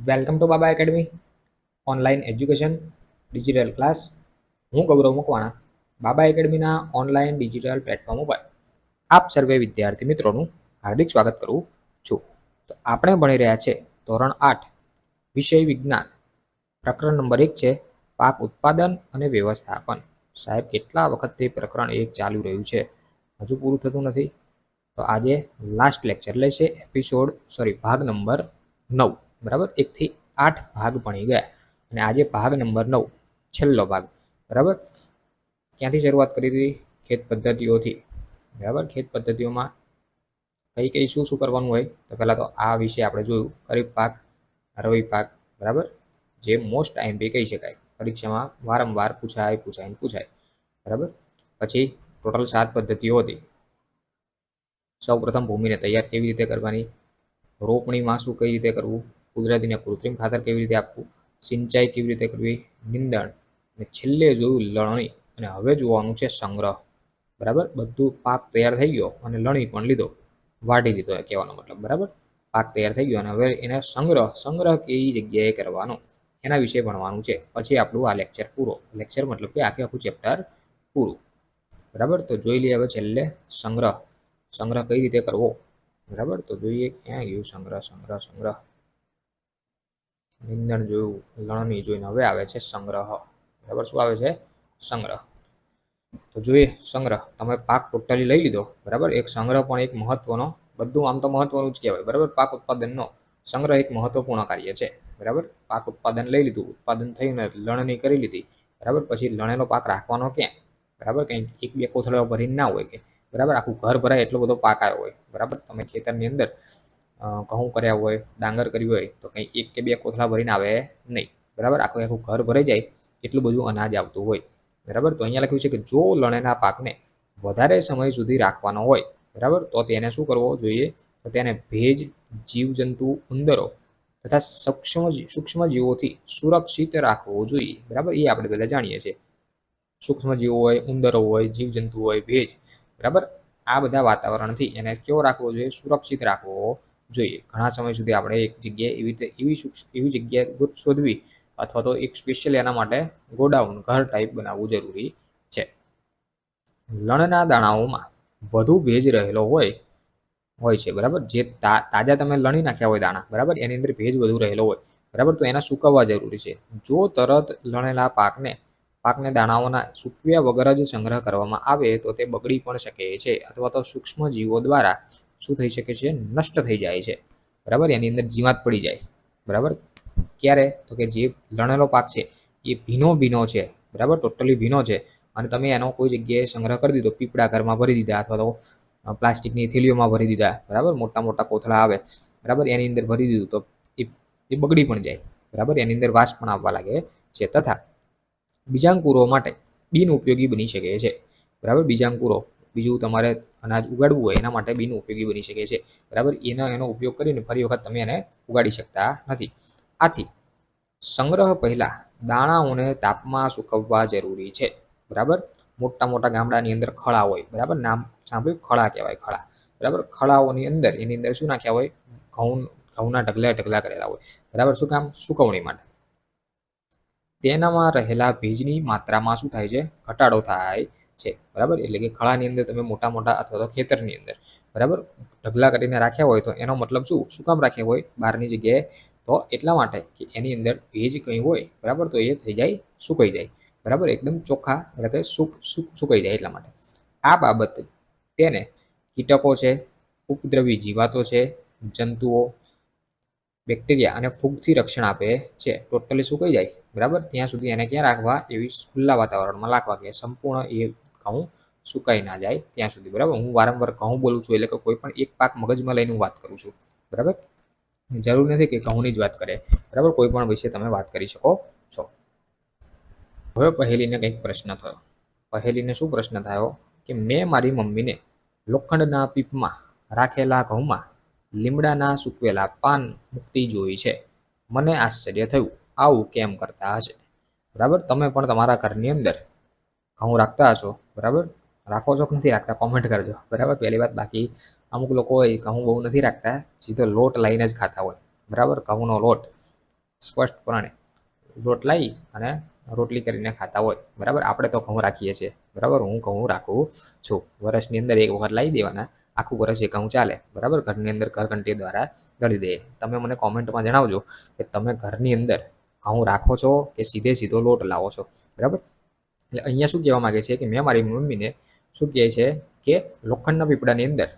Welcome to Baba academy online education digital class. હું ગૌરવ મકવાણા બાબા એકેડમીના online digital platform ઉપર આપ સર્વે વિદ્યાર્થી મિત્રોનું હાર્દિક સ્વાગત કરું છું. તો આપણે ભણી રહ્યા છે ધોરણ 8 વિષય વિજ્ઞાન, પ્રકરણ નંબર 1 છે પાક ઉત્પાદન અને વ્યવસ્થાપન. સાહેબ કેટલા વખતથી પ્રકરણ 1 ચાલુ રહ્યું છે, હજુ પૂરું થતું નથી. તો આજે લાસ્ટ લેક્ચર લેશે ભાગ નંબર 9. બરાબર, 1 થી 8 ભાગ ભણી ગયા અને આજે ભાગ નંબર 9 છેલ્લો ભાગ. બરાબર, ક્યાંથી શરૂઆત કરી હતી? ખેત પદ્ધતિઓથી. બરાબર, ખેત પદ્ધતિઓમાં કઈ કઈ શું શું કરવાનું હોય, તો પહેલા તો આ વિશે આપણે જોયું ખરીફ પાક, રવિ પાક. બરાબર, જે મોસ્ટ આઈએમપી કહી શકાય, પરીક્ષામાં વારંવાર પૂછાય. બરાબર, પછી ટોટલ 7 પદ્ધતિઓ હતી. સૌ પ્રથમ ભૂમિને તૈયાર કેવી રીતે કરવાની, રોપણીમાં શું કઈ રીતે કરવું, કુદરતી ને કૃત્રિમ ખાતર કેવી રીતે આપવું, સિંચાઈ કેવી રીતે કરવી, નિંદણ, અને છેલ્લે જોયું લણણી, અને હવે જોવાનું છે સંગ્રહ. બરાબર, બધું પાક તૈયાર થઈ ગયો અને લણી પણ લીધો, વાઢી લીધો કહેવાનો મતલબ. બરાબર, પાક તૈયાર થઈ ગયો અને હવે એને સંગ્રહ કેવી જગ્યાએ કરવાનો, એના વિશે ભણવાનું છે. પછી આપણું આ લેક્ચર પૂરો. લેક્ચર મતલબ કે આખું ચેપ્ટર પૂરું. બરાબર, તો જોઈ લઈએ હવે છેલ્લે સંગ્રહ કઈ રીતે કરવો. બરાબર, તો જોઈએ ક્યાં ગયું સંગ્રહ. નિંદણ જોયું, લણણી જોઈને હવે આવે છે સંગ્રહ. બરાબર, શું આવે છે? સંગ્રહ. તો જોઈએ સંગ્રહ. તમે પાક ટોટલી લઈ લીધો. બરાબર, એક સંગ્રહ પણ એક મહત્વનો, બધું આમ તો મહત્વનું જ કહેવાય. બરાબર, પાક ઉત્પાદનનો સંગ્રહ એક મહત્વપૂર્ણ કાર્ય છે. બરાબર, પાક ઉત્પાદન લઈ લીધું, ઉત્પાદન થઈને લણણી કરી લીધી. બરાબર, પછી લણેલો પાક રાખવાનો ક્યાં? બરાબર, કંઈક 1-2 કોથળાઓ ભરીને ના હોય કે. બરાબર, આખું ઘર ભરાય એટલો બધો પાક આવ્યો હોય. બરાબર, તમે ખેતરની અંદર ઘઉં કર્યા હોય, ડાંગર કર્યું હોય, તો કંઈ 1 કે 2 કોથળા ભરીને આવે નહીં. બરાબર, આખું ઘર ભરાઈ જાય એટલું બધું અનાજ આવતું હોય. બરાબર, તો અહીંયા લખ્યું છે કે જો લણેલા પાકને વધારે સમય સુધી રાખવાનો હોય, બરાબર, તો તેને શું કરવો જોઈએ? તો તેને ભેજ, જીવજંતુ, ઉંદરો તથા સૂક્ષ્મ જીવોથી સુરક્ષિત રાખવો જોઈએ. બરાબર, એ આપણે બધા જાણીએ છીએ. સૂક્ષ્મ જીવો હોય, ઉંદરો હોય, જીવજંતુ હોય, ભેજ. બરાબર, આ બધા વાતાવરણથી એને કેવો રાખવો જોઈએ? સુરક્ષિત રાખવો જોઈએ. ઘણા સમય સુધી આપણે એક જગ્યાએ એવી જગ્યાએ શોધવી, અથવા તો એક સ્પેશિયલ એના માટે ગોડાઉન, ઘર ટાઈપ બનાવવું જરૂરી છે. લણના દાણાઓમાં વધુ ભેજ રહેલો હોય છે. બરાબર, જે તાજા તમે લણી નાખ્યા હોય દાણા, બરાબર, એની અંદર ભેજ વધુ રહેલો હોય. બરાબર, તો એના સૂકવવા જરૂરી છે. જો તરત લણેલા પાકને દાણાઓના સૂકવ્યા વગર જ સંગ્રહ કરવામાં આવે તો તે બગડી પણ શકે છે, અથવા તો સૂક્ષ્મ જીવો દ્વારા શું થઈ શકે છે? નષ્ટ થઈ જાય છે. બરાબર, એની અંદર જીવાત પડી જાય. બરાબર, ક્યારે? તો કે જે લણેલો પાક છે એ ભીનો છે. બરાબર, ટોટલી ભીનો છે, અને તમે એનો કોઈ જગ્યાએ સંગ્રહ કરી દીધો, પીપળા ઘરમાં ભરી દીધા, અથવા તો પ્લાસ્ટિકની થેલીઓમાં ભરી દીધા. બરાબર, મોટા કોથળા આવે. બરાબર, એની અંદર ભરી દીધું તો એ બગડી પણ જાય. બરાબર, એની અંદર વાસ પણ આવવા લાગે છે, તથા બીજાંકુરો માટે બિનઉપયોગી બની શકે છે. બરાબર, બીજું તમારે અનાજ ઉગાડવું હોય એના માટે બિનઉપયોગી બની શકે છે. બરાબર, એનો ઉપયોગ કરીને ફરી વખત તમે એને ઉગાડી શકતા નથી. આથી સંગ્રહ પહેલા દાણાઓને તાપમાં સૂકવવા જરૂરી છે. બરાબર, મોટા ગામડાની અંદર ખળા હોય. બરાબર, નામ સાંભળ્યું? ખળા કહેવાય, ખળા. બરાબર, ખળાઓની અંદર એની અંદર શું નાખ્યા હોય? ઘઉંના ઢગલા કરેલા હોય. બરાબર, શું કામ? સુકવણી માટે. તેનામાં રહેલા ભેજની માત્રામાં શું થાય છે? ઘટાડો થાય છે. બરાબર, એટલે કે ખળાની અંદર તમે મોટા અથવા તો ખેતરની અંદર, બરાબર, ઢગલા કરીને રાખ્યા હોય, તો એનો મતલબ શું કામ રાખ્યા હોય બહારની જગ્યાએ? તો એટલા માટે કે એની અંદર ભેજ કંઈ હોય, બરાબર, તો એ થઈ જાય, સુકાઈ જાય. બરાબર, એકદમ ચોખ્ખા, એટલે કે સુકાઈ જાય. એટલા માટે આ બાબત તેને કીટકો છે, ઉપદ્રવી જીવાતો છે, જંતુઓ, બેક્ટેરિયા અને ફૂગથી રક્ષણ આપે છે. ટોટલી સુકાઈ જાય. બરાબર, ત્યાં સુધી એને ક્યાં રાખવા? એવી ખુલ્લા વાતાવરણમાં રાખવા, કે સંપૂર્ણ એ ઘઉં સુકાઈ ના જાય ત્યાં સુધી. બરાબર, હું વારંવાર ઘઉં બોલું છું એટલે કે કોઈ પણ એક પાક મગજમાં લઈને હું વાત કરું છું. બરાબર, જરૂર નથી કે ઘઉંની જ વાત કરે. બરાબર, કોઈ પણ વિશે તમે વાત કરી શકો છો. હવે પહેલીને કંઈક પ્રશ્ન થયો. પહેલીને શું પ્રશ્ન થયો? કે મેં મારી મમ્મીને લોખંડના પીપમાં રાખેલા ઘઉંમાં લીમડાના સૂકવેલા પાન મુકતી જોઈ છે. મને આશ્ચર્ય થયું, આવું કેમ કરતા હશે? બરાબર, તમે પણ તમારા ઘરની અંદર ઘઉં રાખતા હશો. બરાબર, રાખો છો કે નથી રાખતા? કોમેન્ટ કરજો. બરાબર, પહેલી વાત. બાકી અમુક લોકો હોય ઘઉં બહુ નથી રાખતા, સીધો લોટ લઈને જ ખાતા હોય. બરાબર, ઘઉંનો લોટ સ્પષ્ટપણે લોટ લાવી અને રોટલી કરીને ખાતા હોય, બરાબર. આપણે તો ઘઉં રાખીએ છીએ, બરાબર. હું ઘઉં રાખું છું. વર્ષની અંદર એક વખત લાવી દેવાના, આખું વર્ષ એ ઘઉં ચાલે, બરાબર. ઘરની અંદર ઘરઘંટી દ્વારા દળી દે. તમે મને કોમેન્ટમાં જણાવજો કે તમે ઘરની અંદર ઘઉં રાખો છો કે સીધો લોટ લાવો છો, બરાબર. એટલે અહીંયા શું કહેવા માંગે છે કે મેં મારી મમ્મીને શું કહે છે કે લોખંડના પીપળાની અંદર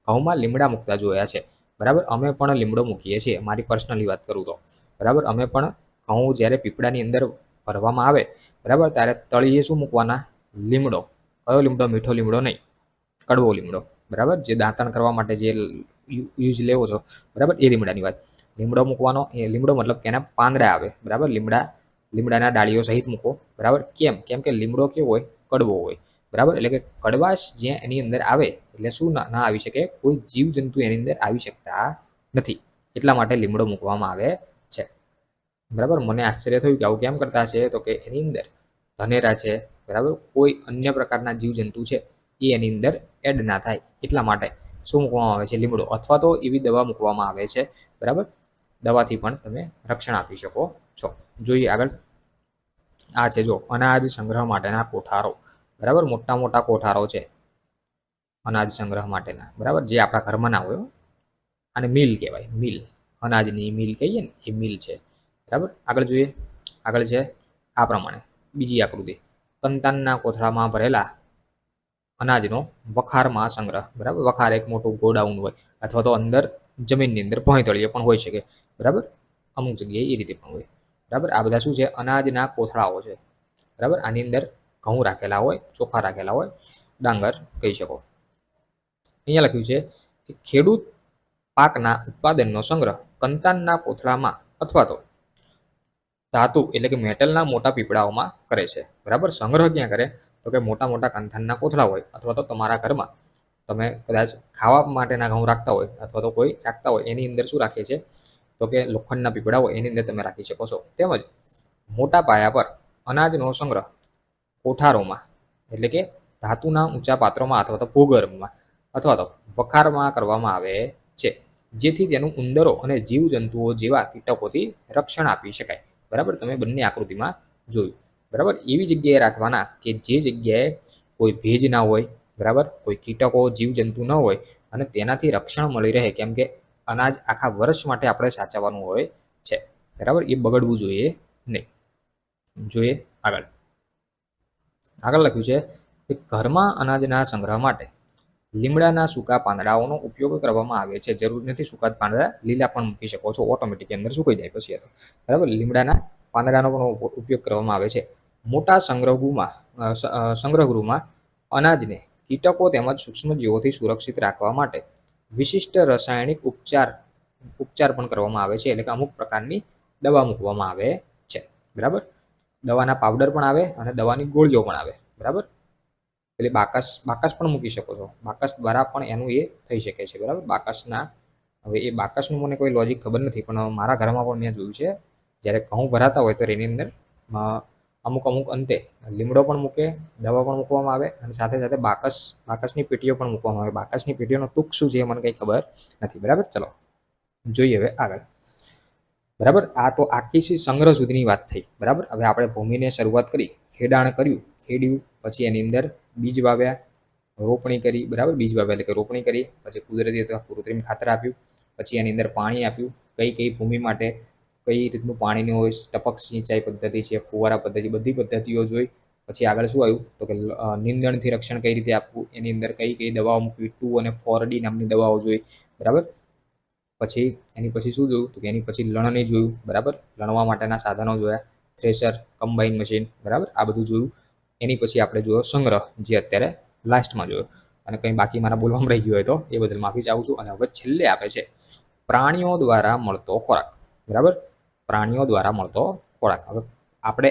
ઘઉંમાં લીમડા મૂકતા જોયા છે, બરાબર. અમે પણ લીમડો મૂકીએ છીએ, મારી પર્સનલી વાત કરું તો, બરાબર. અમે પણ ઘઉં જ્યારે પીપળાની અંદર ભરવામાં આવે, બરાબર, ત્યારે તળીએ શું મૂકવાના? લીમડો. કયો લીમડો? મીઠો લીમડો નહીં, કડવો લીમડો, બરાબર. જે દાંતણ કરવા માટે જે યુઝ લેવો છો, બરાબર, એ લીમડાની વાત. લીમડો મૂકવાનો, એ લીમડો મતલબ કે એના પાંદડા આવે, બરાબર. લીમડાના ડાળીઓ સહિત મૂકો, બરાબર. કેમ કે લીમડો કેવો હોય? કડવો હોય, બરાબર. એટલે કે કડવાશ જે એની અંદર આવે એટલે શું ના આવી શકે? કોઈ જીવજંતુ એની અંદર આવી શકતા નથી, એટલા માટે લીમડો મૂકવામાં આવે છે, બરાબર. મને આશ્ચર્ય થયું કે આવું કેમ કરતા છે, તો કે એની અંદર ધનેરા છે, બરાબર, કોઈ અન્ય પ્રકારના જીવજંતુ છે એ એની અંદર એડ ના થાય એટલા માટે શું મૂકવામાં આવે છે? લીમડો. અથવા તો એવી દવા મૂકવામાં આવે છે, બરાબર. દવાથી પણ તમે રક્ષણ આપી શકો છો. જોઈએ આગળ. આ છે જો અનાજ સંગ્રહ માટેના કોઠારો, બરાબર. મોટા મોટા કોઠારો છે અનાજ સંગ્રહ માટેના, બરાબર, જે આપણા ઘરમાં ના હોય. અને મિલ કહેવાય, મિલ. અનાજની મિલ કહીએ ને, એ મિલ છે, બરાબર. આગળ જોઈએ. આગળ છે આ પ્રમાણે બીજી આકૃતિ. કંતાનના કોથળામાં ભરેલા અનાજનો વખારમાં સંગ્રહ, બરાબર. વખાર એક મોટું ગોડાઉન હોય, અથવા તો અંદર જમીનની અંદર ભોંયતળિયે પણ હોઈ શકે, બરાબર. અમુક જગ્યાએ એ રીતે પણ હોય, બરાબર. આ બધા શું છે? અનાજના કોથળાઓ છે, બરાબર. આની અંદર ઘઉં રાખેલા હોય, ચોખા રાખેલા હોય, ડાંગર કહી શકો. અહીંયા લખ્યું છે કે ખેડૂત પાકના ઉત્પાદનનો સંગ્રહ કંતાનના કોથળામાં અથવા તો ધાતુ એટલે કે મેટલના મોટા પીપળાઓમાં કરે છે, બરાબર. સંગ્રહ ક્યાં કરે? તો કે મોટા મોટા કંતાનના કોથળા હોય, અથવા તો તમારા ઘરમાં તમે કદાચ ખાવા માટેના ઘઉં રાખતા હોય, અથવા તો કોઈ રાખતા હોય, એની અંદર શું રાખે છે? તો કે લોખંડના પીપળા હોય એની અંદર તમે રાખી શકો છો. તેમજ મોટા પાયા પર અનાજનો સંગ્રહ કોઠારોમાં એટલે કે ધાતુના ઊંચા પાત્રોમાં અથવા તો ભૂગર્ભમાં અથવા તો વખારમાં કરવામાં આવે છે, જેથી તેનું ઉંદરો અને જીવજંતુઓ જેવા કીટકોથી રક્ષણ આપી શકાય, બરાબર. તમે બંને આકૃતિમાં જોયું, બરાબર. એવી જગ્યાએ રાખવાના કે જે જગ્યાએ કોઈ ભેજ ના હોય, બરાબર, કોઈ કીટકો જીવજંતુ ન હોય અને તેનાથી રક્ષણ મળી રહે. કેમ કે અનાજ આખા વર્ષ માટે આપણે સાચવવાનું હોય છે, બરાબર. એ બગડવું જોઈએ નહીં. જોઈએ આગળ. આગળ લખ્યું છે કે ઘરમાં અનાજના સંગ્રહ માટે લીમડાના સૂકા પાંદડાઓનો ઉપયોગ કરવામાં આવે છે. જરૂર નથી સૂકા પાંદડા, લીલા પણ મૂકી શકો છો, ઓટોમેટિક અંદર સુકાઈ જાય પછી તો, બરાબર. લીમડાના પાંદડાનો પણ ઉપયોગ કરવામાં આવે છે. મોટા સંગ્રહગૃહમાં અનાજને કીટકો તેમજ સૂક્ષ્મજીવોથી સુરક્ષિત રાખવા માટે વિશિષ્ટ રાસાયણિક ઉપચાર પણ કરવામાં આવે છે. એટલે કે અમુક પ્રકારની દવા મૂકવામાં આવે છે, બરાબર. દવાના પાવડર પણ આવે અને દવાની ગોળીઓ પણ આવે, બરાબર. એટલે બાકસ પણ મૂકી શકો છો. બાકસ દ્વારા પણ એનું એ થઈ શકે છે, બરાબર. બાકસના હવે એ બાકસનું મને કોઈ લોજિક ખબર નથી, પણ મારા ઘરમાં પણ મેં જોયું છે જ્યારે ઘઉં ભરાતા હોય તો એની અંદર અમુક અંતે લીમડો પણ મૂકે, દવા પણ મૂકવામાં આવે અને સાથે સાથે બાકસની પેટીઓ પણ મૂકવામાં આવે. બાકસની પેટીઓનો ટૂંક શું છે મને કંઈ ખબર નથી, બરાબર. ચલો જોઈએ હવે આગળ, બરાબર. આ તો આખી સંગ્રહ સુધીની વાત થઈ, બરાબર. હવે આપણે ભૂમિને શરૂઆત કરી, ખેડાણ ખેડ્યું, પછી એની અંદર બીજ વાવ્યા, રોપણી કરી, બરાબર. બીજ વાવ્યા એટલે કે રોપણી કરી, પછી કુદરતી અથવા કૃત્રિમ ખાતર આપ્યું, પછી એની અંદર પાણી આપ્યું. કઈ ભૂમિ માટે કઈ રીતનું પાણીની હોય, ટપક સિંચાઈ પદ્ધતિ છે, ફુવારા પદ્ધતિ, બધી પદ્ધતિઓ જોઈ. પછી આગળ શું આવ્યું તો કે નીંદણથી રક્ષણ કઈ રીતે આપવું, એની અંદર કઈ દવાઓ મૂકવી, 2 અને 4D નામની દવાઓ જોઈ, બરાબર. પછી એની પછી શું જોયું તો કે એની પછી લણણી જોયું, બરાબર. લણવા માટેના સાધનો જોયા, થ્રેશર, કમ્બાઈન મશીન, બરાબર. આ બધું જોયું. એની પછી આપણે જોયો સંગ્રહ, જે અત્યારે લાસ્ટમાં જોયો. અને કંઈ બાકી મારા બોલવામાં રહી ગયું હોય તો એ બદલ માફી ચાહું છું. અને હવે છેલ્લે આપે છે પ્રાણીઓ દ્વારા મળતો ખોરાક, બરાબર. પ્રાણીઓ દ્વારા મળતો ખોરાક. હવે આપણે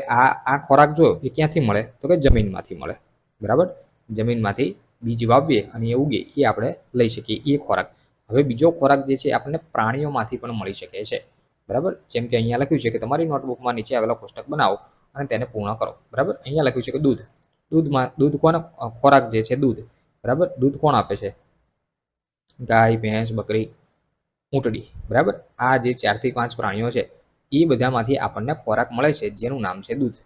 આ ખોરાક જોયો એ ક્યાંથી મળે તો કે જમીનમાંથી મળે, બરાબર. જમીનમાંથી બીજ વાવીએ અને એ ઉગે, એ આપણે લઈ શકીએ એ ખોરાક. હવે બીજો ખોરાક જે છે આપણને પ્રાણીઓમાંથી પણ મળી શકે છે, બરાબર. જેમ કે અહીંયા લખ્યું છે કે તમારી નોટબુકમાં નીચે આવેલા કોષ્ટક બનાવો અને તેને પૂર્ણ કરો, બરાબર. અહીંયા લખ્યું છે કે દૂધ કોનો ખોરાક જે છે? દૂધ, બરાબર. દૂધ કોણ આપે છે? ગાય, ભેંસ, બકરી, ઊંટડી, બરાબર. આ જે 4 થી 5 પ્રાણીઓ છે એ બધામાંથી આપણને ખોરાક મળે છે જેનું નામ છે દૂધ,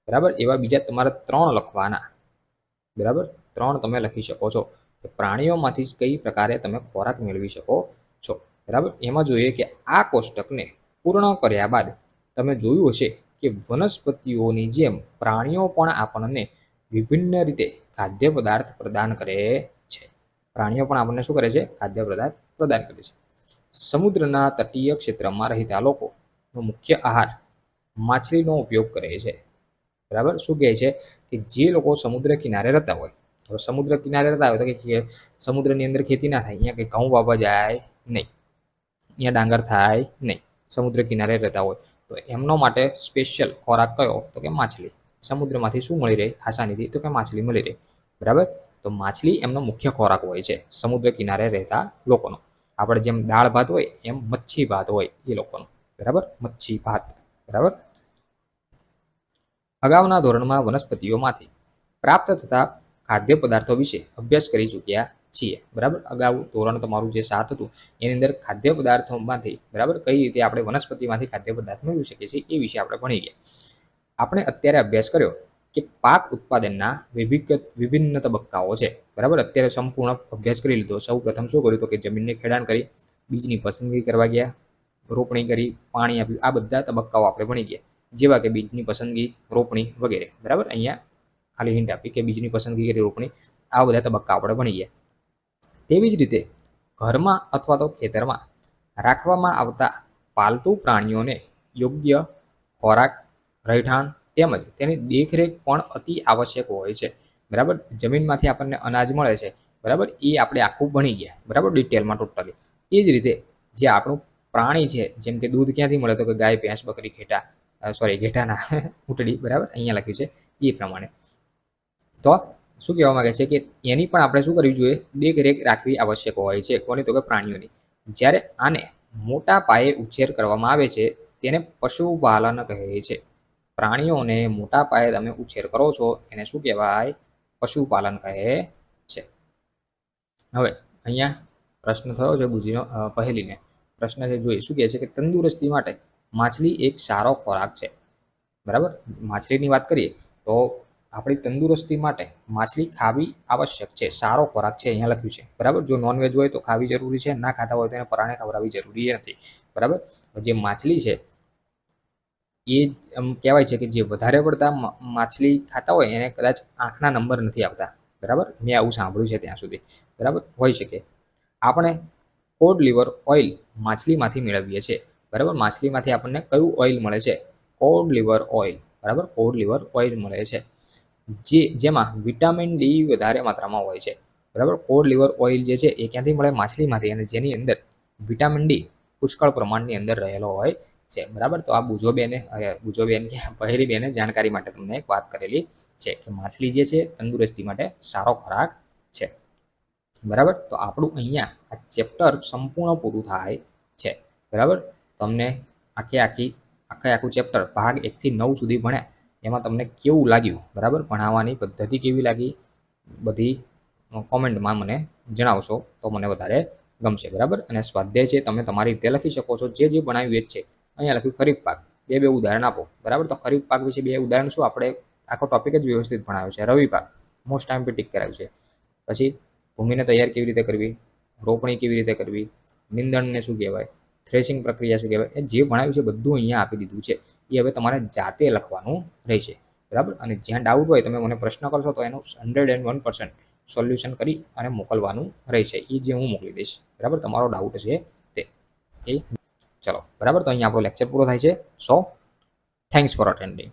બરાબર. એવા બીજા તમારે 3 લખવાના, બરાબર. 3 તમે લખી શકો છો. પ્રાણીઓમાંથી કઈ પ્રકારે તમે ખોરાક મેળવી શકો છો, બરાબર. એમાં જોઈએ કે આ કોષ્ટકને પૂર્ણ કર્યા બાદ તમે જોયું હશે કે વનસ્પતિઓની જેમ પ્રાણીઓ પણ આપણને વિભિન્ન રીતે ખાદ્ય પદાર્થ પ્રદાન કરે છે. પ્રાણીઓ પણ આપણને શું કરે છે? ખાદ્ય પદાર્થ પ્રદાન કરે છે. સમુદ્રના તટીય ક્ષેત્રમાં રહેતા લોકોનો મુખ્ય આહાર માછલીનો ઉપયોગ કરે છે, બરાબર. શું કહે છે કે જે લોકો સમુદ્ર કિનારે રહેતા હોય, હવે સમુદ્ર કિનારે રહેતા હોય તો કે સમુદ્રની અંદર ખેતી ના થાય, અહીંયા કંઈ ઘઉં વાવવા જાય નહીં, અહીંયા ડાંગર થાય નહીં, સમુદ્ર કિનારે રહેતા હોય તો એમનો માટે સ્પેશિયલ ખોરાક કયો? તો કે માછલી. સમુદ્રમાંથી શું મળી રહે આસાનીથી? તો કે માછલી મળી રહે, બરાબર. તો માછલી એમનો મુખ્ય ખોરાક હોય છે સમુદ્ર કિનારે રહેતા લોકોનો. આપણે જેમ દાળ ભાત હોય એમ મચ્છી ભાત હોય એ લોકોનો, બરાબર. મચ્છી ભાત, બરાબર. અગાઉના ધોરણમાં વનસ્પતિઓમાંથી પ્રાપ્ત થતા ખાદ્ય પદાર્થો વિશે અભ્યાસ કરી ચૂક્યા છીએ, બરાબર. અગાઉ ધોરણ તમારું જે 7 હતું એની અંદર ખાદ્ય પદાર્થોમાંથી, બરાબર, કઈ રીતે આપણે વનસ્પતિમાંથી ખાદ્ય પદાર્થ મેળવી શકીએ છીએ એ વિશે આપણે ભણી ગયા. આપણે અત્યારે અભ્યાસ કર્યો કે પાક ઉત્પાદનના વિભિન્ન તબક્કાઓ છે, બરાબર. અત્યારે સંપૂર્ણ અભ્યાસ કરી લીધો. સૌ પ્રથમ શું કર્યું? તો કે જમીનને ખેડાણ કરી, બીજની પસંદગી કરવા ગયા, રોપણી કરી, પાણી આપ્યું. આ બધા તબક્કાઓ આપણે ભણી ગયા, જેવા કે બીજની પસંદગી, રોપણી વગેરે, બરાબર. અહીંયા ખાલી હિન્ટ આપી કે બીજની પસંદગી કરી, રોપણી, આ બધા તબક્કા આપણે ભણી ગયા. તેવી જ રીતે ઘરમાં અથવા તો ખેતરમાં રાખવામાં આવતા પાલતુ પ્રાણીઓને યોગ્ય ખોરાક, રહેઠાણ તેમજ તેની દેખરેખ પણ અતિ આવશ્યક હોય છે, બરાબર. જમીનમાંથી આપણને અનાજ મળે છે, બરાબર, એ આપણે આખું ભણી ગયા, બરાબર, ડિટેલમાં ટોટલી. એ જ રીતે જે આપણું પ્રાણી છે, જેમ કે દૂધ ક્યાંથી મળે? તો કે ગાય, ભેંસ, બકરી, ઘેટાના ઊંટડી, બરાબર, અહીંયા લખ્યું છે એ પ્રમાણે. તો શું કહેવા માંગે છે કે એની પણ આપણે શું કરવી જોઈએ? દેખરેખ રાખવી આવશ્યક હોય છે. કોની? તો કે પ્રાણીઓની. જ્યારે આને મોટા પાયે ઉછેર કરવામાં આવે છે તેને પશુપાલન કહે છે. પ્રાણીઓને મોટા પાયે તમે ઉછેર કરો છો એને શું કહેવાય? પશુપાલન કહે છે. હવે અહીંયા પ્રશ્ન થયો છે બુજીનો, પહેલીને પ્રશ્ન છે, જોઈએ શું કહે છે કે તંદુરસ્તી માટે માછલી એક સારો ખોરાક છે, બરાબર. માછલીની વાત કરીએ તો આપણી તંદુરસ્તી માટે માછલી ખાવી આવશ્યક છે, સારો ખોરાક છે, અહીંયા લખ્યું છે, બરાબર. જો નોનવેજ હોય તો ખાવી જરૂરી છે, ના ખાતા હોય તો એને પરાણે ખવડાવવી જરૂરી નથી, બરાબર. જે માછલી છે એ એમ કહેવાય છે કે જે વધારે પડતા માછલી ખાતા હોય એને કદાચ આંખના નંબર નથી આવતા, બરાબર. મેં આવું સાંભળ્યું છે ત્યાં સુધી, બરાબર. હોઈ શકે. આપણે કોડ લીવર ઓઇલ માછલીમાંથી મેળવીએ છીએ, બરાબર. માછલીમાંથી આપણને કયું ઓઇલ મળે છે? કોડ લીવર ઓઇલ, બરાબર. કોડ લીવર ઓઇલ મળે છે જેમાં વિટામિન ડી વધારે માત્રામાં હોય છે, બરાબર. કોડ લીવર ઓઇલ જે છે એ ક્યાંથી મળે? માછલીમાંથી, અને જેની અંદર વિટામિન ડી પુષ્કળ પ્રમાણની અંદર રહેલો હોય છે, બરાબર. તો આ બુજોબેન કે પહેલી બેને જાણકારી માટે તમને એક વાત કરેલી છે કે માછલી જે છે તંદુરસ્તી માટે સારો ખોરાક છે, બરાબર. તો આપણું અહીંયા આ ચેપ્ટર સંપૂર્ણ પૂરું થાય છે, બરાબર. તમને આખું ચેપ્ટર ભાગ 1 થી 9 સુધી ભણ્યા, એમાં તમને કેવું લાગ્યું, બરાબર? ભણાવવાની પદ્ધતિ કેવી લાગી, બધી કોમેન્ટમાં મને જણાવશો તો મને વધારે ગમશે, બરાબર. અને સ્વાધ્યાય છે તમે તમારી રીતે લખી શકો છો, જે ભણાવ્યું જ છે. અહીંયા લખ્યું ખરીફ પાક, બે ઉદાહરણ આપો, બરાબર. તો ખરીફ પાક વિશે 2 ઉદાહરણ શું? આપણે આખો ટોપિક જ વ્યવસ્થિત ભણાવ્યો છે. રવિ પાક મોસ્ટ ટાઈમ પે ટીક કરાવ્યું છે. પછી ભૂમિને તૈયાર કેવી રીતે કરવી, રોપણી કેવી રીતે કરવી, નિંદણને શું કહેવાય, થ્રેશિંગ પ્રક્રિયા શું કહેવાય, એ જે ભણાવ્યું છે બધું અહીંયા આપી દીધું છે. એ હવે તમારે જાતે લખવાનું રહેશે, બરાબર. અને જ્યાં ડાઉટ હોય તમે મને પ્રશ્ન કરશો તો એનું 101% સોલ્યુશન કરી અને મોકલવાનું રહેશે, એ જે હું મોકલી દઈશ, બરાબર. તમારો ડાઉટ છે તે ચલો, બરાબર. તો અહીંયા આપણો લેક્ચર પૂરો થાય છે. સો થેન્ક્સ ફોર અટેન્ડિંગ.